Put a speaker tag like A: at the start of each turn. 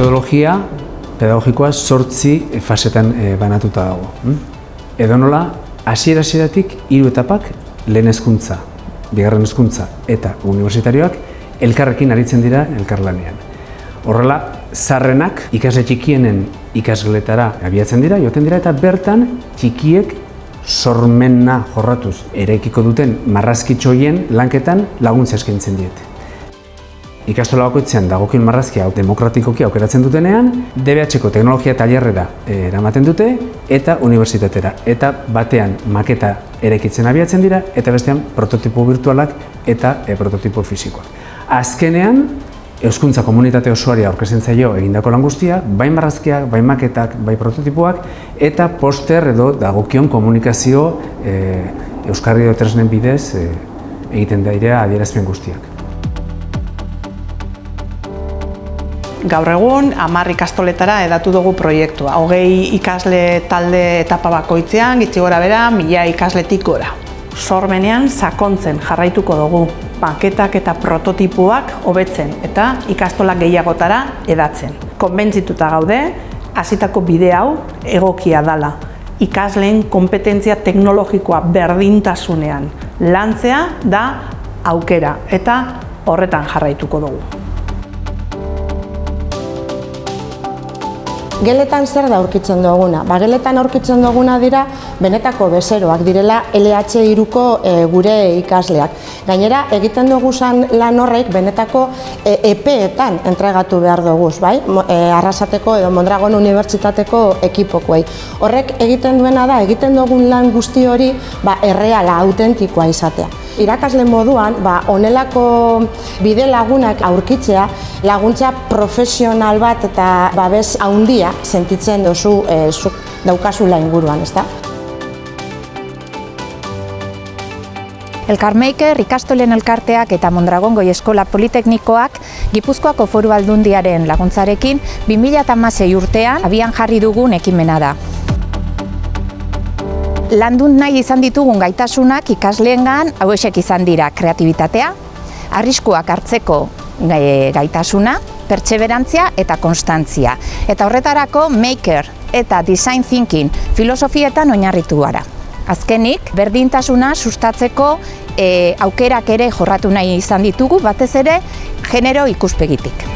A: metodologia pedagogikoa 8 fasetan banatuta dago. Edonola, hasiera-hasieratik 3 etapak, lehen hezkuntza, bigarren hezkuntza eta unibertsitarioak elkarrekin aritzen dira elkarlanean. Horrela, zaharrenak ikasle txikienen ikasgeletara abiatzen dira, joaten dira, eta bertan txikiek sormena jorratuz eraikiko duten marrazkitxoien lanketan laguntza eskaintzen diete. Ikastola bakoitzean dagokion marrazkia demokratikoki aukeratzen dutenean, DBH-ko teknologia tailerrera eramaten dute eta unibertsitatera. Eta batean maketa eraikitzen abiatzen dira eta bestean prototipo virtualak eta prototipo fisikoak. Azkenean, Euskuntza komunitate osoari aurkezten zaio egindako lan guztia, bai marrazkiak, bai maketak, bai prototipoak, eta poster edo dagokion komunikazio euskarri edo tresnen bidez egiten dira adierazpen guztiak.
B: Gaur egun, 10 ikastoletara hedatu dugu proiektua. 20 ikasle talde etapa bakoitzean, gitxi gora bera, 1000 ikasletik gora. Sormenean sakontzen jarraituko dugu, maketak eta prototipoak hobetzen eta ikastolak gehiagotara hedatzen. Konbentzituta gaude, hasitako bide hau egokia dala. Ikasleen konpetentzia teknologikoa berdintasunean lantzea da aukera eta horretan jarraituko dugu.
C: Geletan zer da aurkitzen duguna? Geletan aurkitzen duguna dira benetako bezeroak direla LH3ko gure ikasleak. Gainera, egiten duguzan lan horrek benetako epeetan entregatu behar duguz, bai? Arrasateko edo Mondragon Unibertsitateko ekipokoei. Horrek egiten duena da, egiten dugun lan guzti hori erreala, autentikoa izatea. Irakasle moduan, honelako bide lagunak aurkitzea, laguntza profesional bat eta babes handia sentitzen duzu zuk daukazula inguruan, ezta?
D: Elkarmaker, ikastolen elkarteak eta Mondragon Goi Eskola Politeknikoak Gipuzkoako Foru Aldundiaren laguntzarekin 2016 urtean abian jarri dugun ekimena da. Landun nahi izan ditugun gaitasunak ikasleengan hauexek izan dira kreatibitatea, arriskuak hartzeko gaitasuna, pertseberantzia eta konstantzia. Eta horretarako maker eta design thinking filosofietan oinarritu gara. Azkenik, berdintasuna sustatzeko aukerak ere jorratu nahi izan ditugu, batez ere genero ikuspegitik.